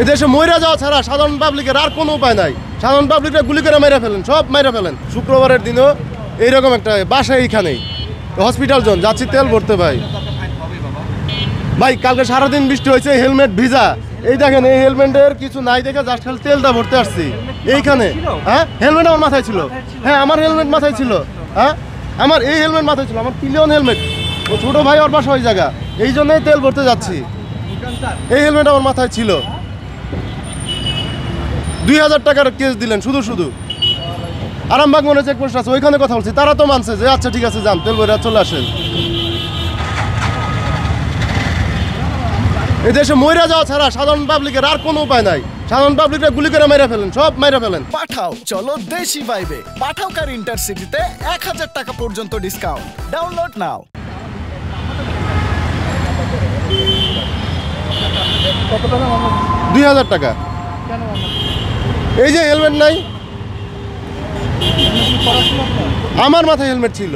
এই দেশে মইরা যাওয়া ছাড়া সাধারণ পাবলিকের আর কোনো উপায় নাই। সাধারণ পাবলিকরা গুলি করে মেরে ফেলেন, সব মেরে ফেলেন। শুক্রবারের দিনও এইরকম একটা বাসা এইখানেই হসপিটাল জোন যাচ্ছি তেল ভরতে ভাই। ভাই কালকে সারাদিন বৃষ্টি হয়েছে, হেলমেট ভিজা। এই দেখেন এই হেলমেটের কিছু নাই দেখে জাস্ট খালি তেলটা ভরতে আসছি এইখানে। হ্যাঁ হেলমেট আমার মাথায় ছিল, হ্যাঁ আমার হেলমেট মাথায় ছিল, হ্যাঁ আমার এই হেলমেট মাথায় ছিল, আমার পিলিয়ন হেলমেট। ও ছোটো ভাই ওর বাসা ওই জায়গা, এই জন্যই তেল ভরতে যাচ্ছি। এই হেলমেট আমার মাথায় ছিল। 2000 টাকার কেস দিলেন শুধু শুধু। আরামবাগ মনে চেকপোস্ট আছে, ওইখানে কথা বলছি, তারা তো মানছে যে আচ্ছা ঠিক আছে যান তেল ভরে চলে আসেন। এই দেশে মইরা যাওয়া ছাড়া সাধারণ পাবলিকের আর কোনো উপায় নাই। সাধারণ পাবলিকরা গুলি করে মেরে ফেলেন, সব মেরে ফেলেন। পাঠাও চলো দেশি ভাইবে। পাঠাও কার ইন্টারসিটিতে 1000 টাকা পর্যন্ত ডিসকাউন্ট। ডাউনলোড নাও। 2000 টাকা। এই যে হেলমেট নাই, আমার মাথায় হেলমেট ছিল,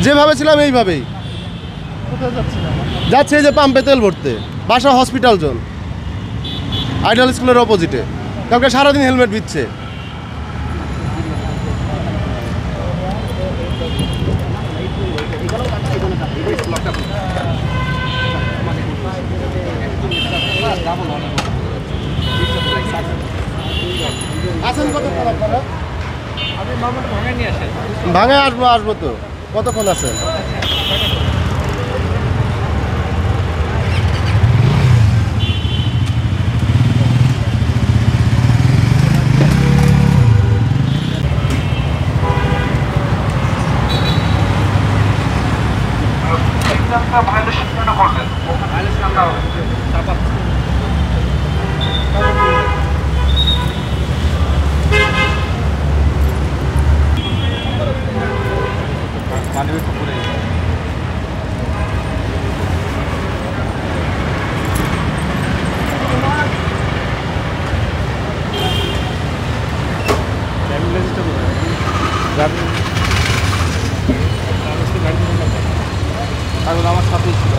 যেভাবে ছিলাম এইভাবেই যাচ্ছে। এই যে পাম্পে তেল ভরতে, বাসা হসপিটাল জোন, আইডাল স্কুলের অপোজিটে। কালকে সারাদিন হেলমেট দিচ্ছে। ভাঙায় আসবো তো, কতক্ষণ আছেন? আমার সাথেই ছিল।